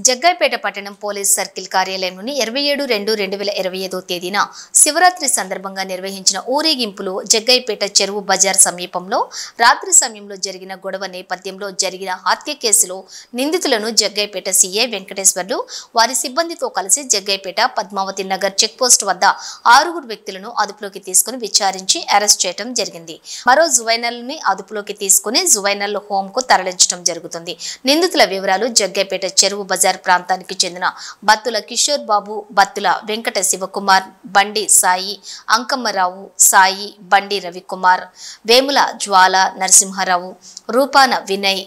జగ్గైపేట పట్టణం police circle కార్యాలయంలోని 27/2/2025 తేదీన శివరాత్రి సందర్భంగా నిర్వహించిన ఊరేగింపులో జగ్గైపేట చెరువు బజార్ సమీపంలో రాత్రి సమయంలో జరిగిన గొడవ నేపథ్యంలో జరిగిన హత్య కేసులో నిందితులను జగ్గైపేట సీఐ వెంకటేశ్వర్లు వారి సిబ్బందితో కలిసి జగ్గైపేట పద్మావతి నగర్ చెక్పోస్ట్ వద్ద 6 వ్యక్తులను అదుపులోకి తీసుకుని విచారించి అరెస్ట్ చేయడం జరిగింది. మరో జువైనల్ని అదుపులోకి తీసుకుని జువైనల్ హోమ్ కు తరలించడం జరుగుతుంది. నిందితుల వివరాలు జగ్గైపేట చెరువు బజార్ ప్రాంతానికి చెందిన బత్తుల కిషోర్ బాబు, బత్తుల వెంకట శివకుమార్, బండి సాయి, అంకమ్మరావు, సాయి, బండి రవికుమార్, వేముల జ్వాల నరసింహారావు, రూపాన వినయ్.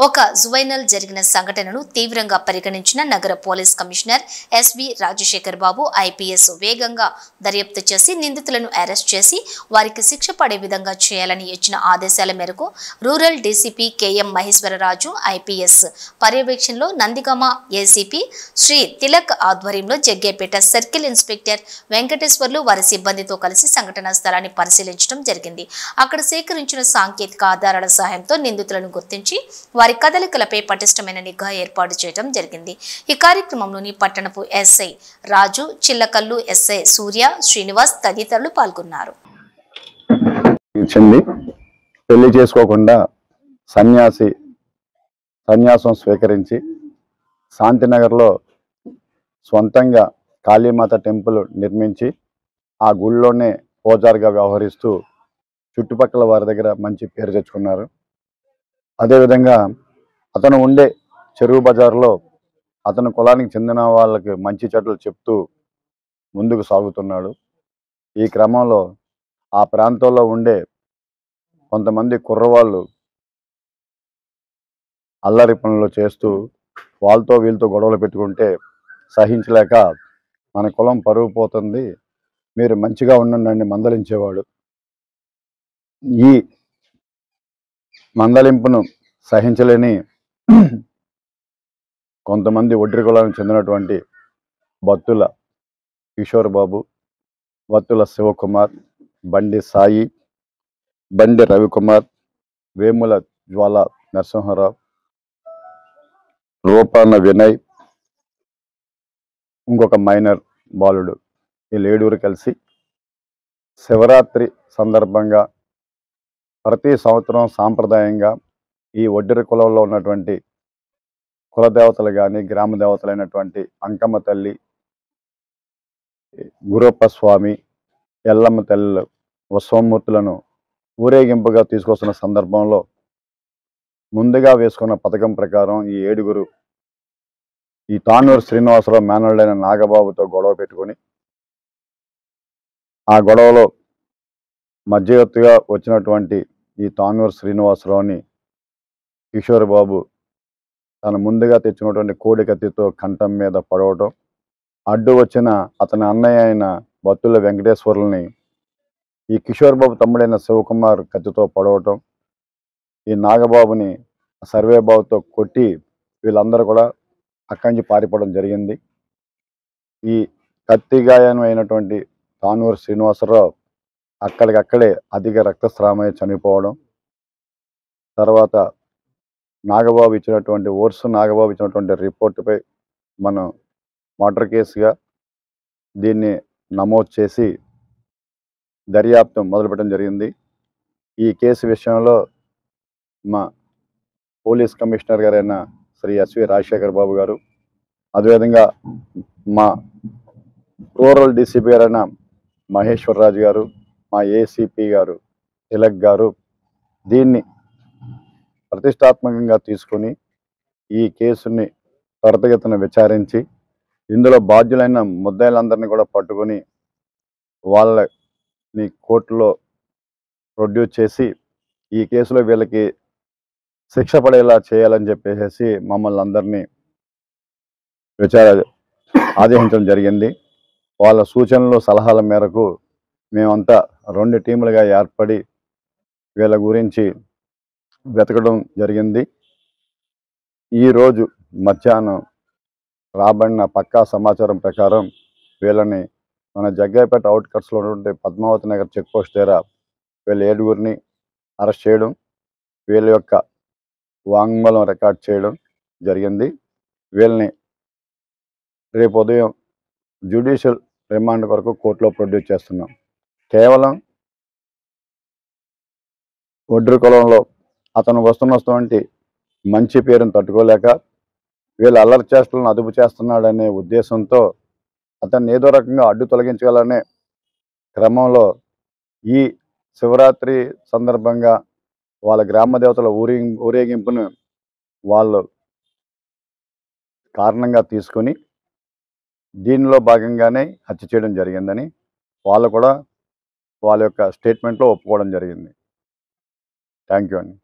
ఒక జువైనల్ జరిగిన సంఘటనను తీవ్రంగా పరిగణించిన నగర పోలీస్ కమిషనర్ ఎస్వి రాజశేఖర్ బాబు ఐపీఎస్ వేగంగా దర్యాప్తు చేసి నిందితులను అరెస్ట్ చేసి వారికి శిక్ష పడే విధంగా చేయాలని ఇచ్చిన ఆదేశాల మేరకు rural DCP KM Maheshwararaju IPS పర్యవేక్షణలో నందిగామ ఏసీపీ శ్రీ తిలక్ ఆధ్వర్యంలో జగ్గైపేట సర్కిల్ ఇన్స్పెక్టర్ వెంకటేశ్వర్లు వారి సిబ్బందితో కలిసి సంఘటనా స్థలాన్ని పరిశీలించడం జరిగింది. అక్కడ సేకరించిన సాంకేతిక ఆధారాల సహాయంతో నిందితులను గుర్తించి వారి కదలికలపై పటిష్టమైన నిఘా ఏర్పాటు చేయడం జరిగింది. ఈ కార్యక్రమంలోని పట్టణపు ఎస్ఐ రాజు, చిల్లకల్లు ఎస్ఐ సూర్య, శ్రీనివాస్ తదితరులు పాల్గొన్నారు. పెళ్లి చేసుకోకుండా సన్యాసం స్వీకరించి శాంతినగర్లో సొంతంగా కాళీమాత టెంపుల్ నిర్మించి ఆ గుళ్ళోనే పూజారిగా వ్యవహరిస్తూ చుట్టుపక్కల వారి దగ్గర మంచి పేరు తెచ్చుకున్నారు. అదేవిధంగా అతను ఉండే చెరువు బజార్లో అతను కులానికి చెందిన వాళ్ళకి మంచి చెడ్డలు చెప్తూ ముందుకు సాగుతున్నాడు. ఈ క్రమంలో ఆ ప్రాంతంలో ఉండే కొంతమంది కుర్రవాళ్ళు అల్లరి పనులు చేస్తూ వాళ్ళతో వీళ్ళతో గొడవలు పెట్టుకుంటే సహించలేక మన కులం పరువు పోతుంది, మీరు మంచిగా ఉండండి మందలించేవాడు. ఈ మందలింపును సహించలేని కొంతమంది ఒడ్రి కులానికి చెందినటువంటి బత్తుల కిషోర్ బాబు, బత్తుల శివకుమార్, బండి సాయి, బండి రవికుమార్, వేముల జ్వాల నరసింహారావు, రూపాన వినయ్, ఇంకొక మైనర్ బాలుడు, ఈ 7 కలిసి శివరాత్రి సందర్భంగా ప్రతి సంవత్సరం సాంప్రదాయంగా ఈ ఒడ్డెర కులంలో ఉన్నటువంటి కులదేవతలు కానీ గ్రామ దేవతలైనటువంటి అంకమ్మ తల్లి, గురప్ప స్వామి, ఎల్లమ్మ తల్లి ఉత్సవమూర్తులను ఊరేగింపుగా తీసుకొస్తున్న సందర్భంలో ముందుగా వేసుకున్న పథకం ప్రకారం ఈ 7 ఈ తానూరు శ్రీనివాసరావు మేనల్డైన నాగబాబుతో గొడవ పెట్టుకొని ఆ గొడవలో మధ్యవర్తిగా వచ్చినటువంటి ఈ తానూరు శ్రీనివాసరావుని కిషోర్ బాబు తన ముందుగా తెచ్చినటువంటి కోడి కత్తితో కంఠం మీద పడవటం, అడ్డు వచ్చిన అతని అన్నయ్య అయిన బత్తుల వెంకటేశ్వర్లని ఈ కిషోర్ బాబు తమ్ముడైన శివకుమార్ కత్తితో పడవటం, ఈ నాగబాబుని సర్వేబాబుతో కొట్టి వీళ్ళందరూ కూడా అక్కడి నుంచి పారిపోవడం జరిగింది. ఈ కత్తి గాయం అయినటువంటి తానూరు శ్రీనివాసరావు అక్కడికక్కడే అధిక రక్తస్రావమై చనిపోవడం, తర్వాత నాగబాబు ఇచ్చినటువంటి రిపోర్టుపై మనం మర్డర్ కేసుగా దీన్ని నమోదు చేసి దర్యాప్తు మొదలుపెట్టడం జరిగింది. ఈ కేసు విషయంలో మా పోలీస్ కమిషనర్ గారైన శ్రీ ఎస్వి రాజశేఖర్ బాబు గారు, అదేవిధంగా మా రూరల్ డీసీపీ గారైన మహేశ్వరరాజు గారు, మా ఏసీపీ గారు తిలక్ గారు దీన్ని ప్రతిష్టాత్మకంగా తీసుకొని ఈ కేసుని త్వరితగతిన విచారించి ఇందులో బాధ్యులైన ముద్దాయిలందరినీ కూడా పట్టుకొని వాళ్ళని కోర్టులో ప్రొడ్యూస్ చేసి ఈ కేసులో వీళ్ళకి శిక్ష పడేలా చేయాలని చెప్పేసి మమ్మల్ని అందరినీ ఆదేశించడం జరిగింది. వాళ్ళ సూచనలు సలహాల మేరకు మేమంతా 2 టీములుగా ఏర్పడి వీళ్ళ గురించి వెతకడం జరిగింది. ఈరోజు మధ్యాహ్నం రాబడిన పక్కా సమాచారం ప్రకారం వీళ్ళని మన జగ్గైపేట అవుట్కట్స్లో ఉన్నటువంటి పద్మావతి నగర్ చెక్పోస్ట్ దగ్గర వీళ్ళ 7 అరెస్ట్ చేయడం, వీళ్ళ యొక్క వాంగ్మూలం రికార్డ్ చేయడం జరిగింది. వీళ్ళని రేపు ఉదయం జ్యుడిషియల్ రిమాండ్ కొరకు కోర్టులో ప్రొడ్యూస్ చేస్తున్నాం. కేవలం ఒడ్రు కులంలో అతను వస్తున్నటువంటి మంచి పేరును తట్టుకోలేక వీళ్ళ అల్లరి చేష్టలను అదుపు చేస్తున్నాడనే ఉద్దేశంతో అతన్ని ఏదో రకంగా అడ్డు తొలగించాలనే క్రమంలో ఈ శివరాత్రి సందర్భంగా వాళ్ళ గ్రామ దేవతల ఊరేగింపును వాళ్ళు కారణంగా తీసుకొని దీనిలో భాగంగానే హత్య చేయడం జరిగిందని వాళ్ళు కూడా వాళ్ళ యొక్క స్టేట్మెంట్లో ఒప్పుకోవడం జరిగింది. థ్యాంక్ యూ అండి.